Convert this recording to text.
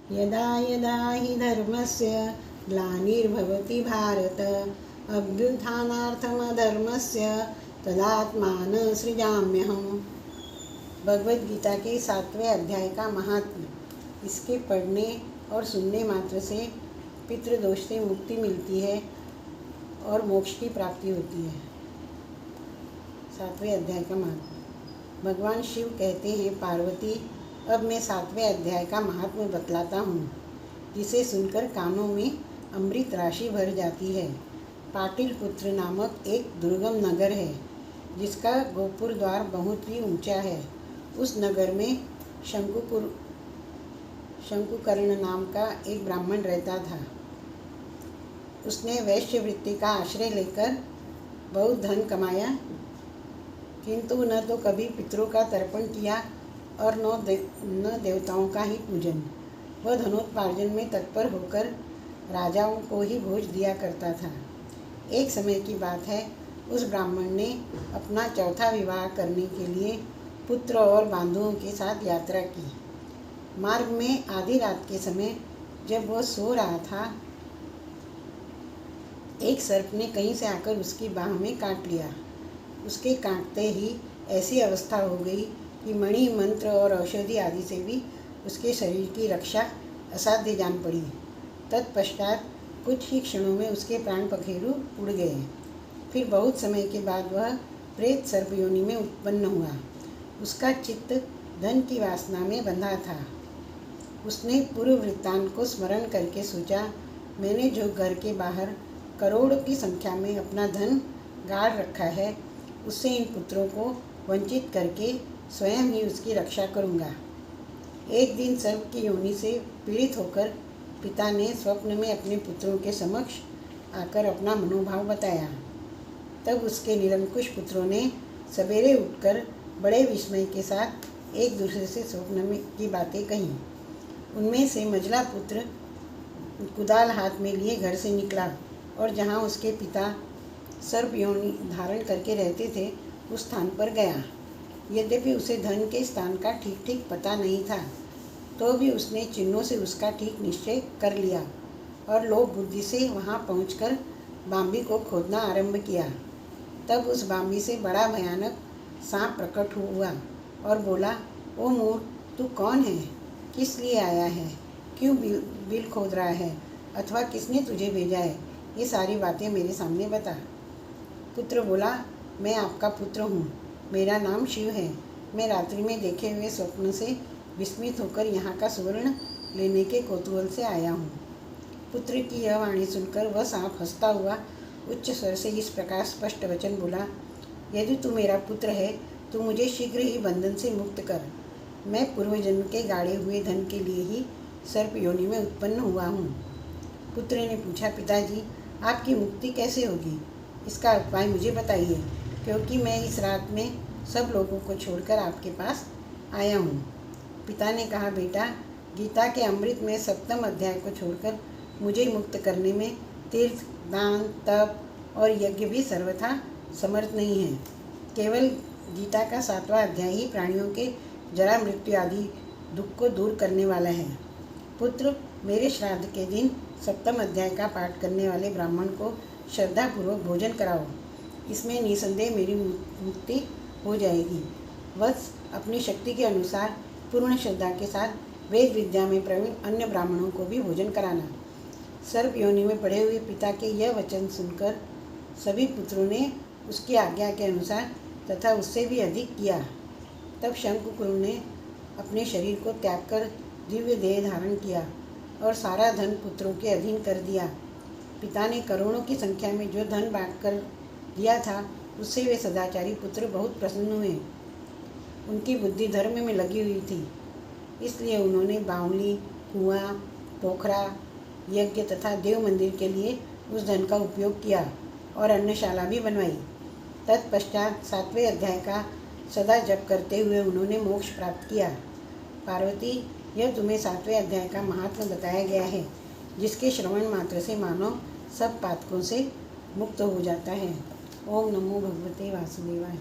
यदा यदा हि धर्मस्य ग्लानिर्भवति भारत अभ्युत्थानार्थमधर्मस्य तदात्मानं सृजाम्यहम्। भगवद गीता के 7वें अध्याय का महात्म्य। इसके पढ़ने और सुनने मात्र से पितृदोष से मुक्ति मिलती है और मोक्ष की प्राप्ति होती है। 7वें अध्याय का महात्म्य। भगवान शिव कहते हैं, पार्वती अब मैं 7वें अध्याय का महात्म्य बतलाता हूँ, जिसे सुनकर कानों में अमृत राशि भर जाती है। पाटिलपुत्र नामक एक दुर्गम नगर है, जिसका गोपुर द्वार बहुत ही ऊंचा है। उस नगर में शंकुकर्ण नाम का एक ब्राह्मण रहता था। उसने वैश्यवृत्ति का आश्रय लेकर बहुत धन कमाया, किंतु न तो कभी पितरों का तर्पण किया और न देवताओं का ही पूजन। वह धनोत्पार्जन में तत्पर होकर राजाओं को ही भोज दिया करता था। एक समय की बात है, उस ब्राह्मण ने अपना चौथा विवाह करने के लिए पुत्र और बंधुओं के साथ यात्रा की। मार्ग में आधी रात के समय जब वह सो रहा था, एक सर्प ने कहीं से आकर उसकी बाह में काट लिया। उसके काटते ही ऐसी अवस्था हो गई कि मणि, मंत्र और औषधि आदि से भी उसके शरीर की रक्षा असाध्य जान पड़ी। तत्पश्चात कुछ ही क्षणों में उसके प्राण पखेरु उड़ गए। फिर बहुत समय के बाद वह प्रेत सर्प योनि में उत्पन्न हुआ। उसका चित्त धन की वासना में बंधा था। उसने पूर्व वृत्तांत को स्मरण करके सोचा, मैंने जो घर के बाहर करोड़ों की संख्या में अपना धन गाड़ रखा है, उससे इन पुत्रों को वंचित करके स्वयं ही उसकी रक्षा करूँगा। एक दिन सर्प की योनि से पीड़ित होकर पिता ने स्वप्न में अपने पुत्रों के समक्ष आकर अपना मनोभाव बताया। तब उसके निरंकुश पुत्रों ने सवेरे उठकर बड़े विस्मय के साथ एक दूसरे से स्वप्न में की बातें कहीं। उनमें से मझला पुत्र कुदाल हाथ में लिए घर से निकला और जहाँ उसके पिता सर्प योनि धारण करके रहते थे, उस स्थान पर गया। यद्यपि उसे धन के स्थान का ठीक ठीक पता नहीं था, तो भी उसने चिन्हों से उसका ठीक निश्चय कर लिया और लोभ बुद्धि से वहाँ पहुंचकर बांबी को खोदना आरंभ किया। तब उस बांबी से बड़ा भयानक सांप प्रकट हुआ और बोला, ओ मूर्ख, तू कौन है? किस लिए आया है? क्यों बिल खोद रहा है? अथवा किसने तुझे भेजा है? ये सारी बातें मेरे सामने बता। पुत्र बोला, मैं आपका पुत्र हूँ, मेरा नाम शिव है। मैं रात्रि में देखे हुए स्वप्न से विस्मित होकर यहाँ का सुवर्ण लेने के कौतूहल से आया हूँ। पुत्र की यह वाणी सुनकर वह सांप हंसता हुआ उच्च स्वर से इस प्रकार स्पष्ट वचन बोला, यदि तू मेरा पुत्र है तो मुझे शीघ्र ही बंधन से मुक्त कर। मैं पूर्वजन्म के गाड़े हुए धन के लिए ही सर्प योनि में उत्पन्न हुआ हूँ। पुत्र ने पूछा, पिताजी, आपकी मुक्ति कैसे होगी? इसका उपाय मुझे बताइए, क्योंकि मैं इस रात में सब लोगों को छोड़कर आपके पास आया हूँ। पिता ने कहा, बेटा, गीता के अमृत में 7वें अध्याय को छोड़कर मुझे मुक्त करने में तीर्थ, दान, तप और यज्ञ भी सर्वथा समर्थ नहीं है। केवल गीता का 7वां अध्याय ही प्राणियों के जरा मृत्यु आदि दुख को दूर करने वाला है। पुत्र, मेरे श्राद्ध के दिन 7वें अध्याय का पाठ करने वाले ब्राह्मण को श्रद्धापूर्वक भोजन कराओ। इसमें निसंदेह मेरी मुक्ति हो जाएगी। वत्स, अपनी शक्ति के अनुसार पूर्ण श्रद्धा के साथ वेद विद्या में प्रवीण अन्य ब्राह्मणों को भी भोजन कराना। सर्प योनि में पड़े हुए पिता के यह वचन सुनकर सभी पुत्रों ने उसकी आज्ञा के अनुसार तथा उससे भी अधिक किया। तब शंकुकुर्ण ने अपने शरीर को त्याग कर दिव्य देह धारण किया और सारा धन पुत्रों के अधीन कर दिया। पिता ने करोड़ों की संख्या में जो धन बांट कर दिया था, उससे वे सदाचारी पुत्र बहुत प्रसन्न हुए। उनकी बुद्धि धर्म में लगी हुई थी, इसलिए उन्होंने बावली, कुआं, पोखरा, यज्ञ तथा देव मंदिर के लिए उस धन का उपयोग किया और अन्नशाला भी बनवाई। तत्पश्चात 7वें अध्याय का सदा जप करते हुए उन्होंने मोक्ष प्राप्त किया। पार्वती, यह तुम्हें 7वें अध्याय का महात्मा बताया गया है, जिसके श्रवण मात्र से मानव सब पातकों से मुक्त हो जाता है। ओम नमो भगवते वासुदेवाय।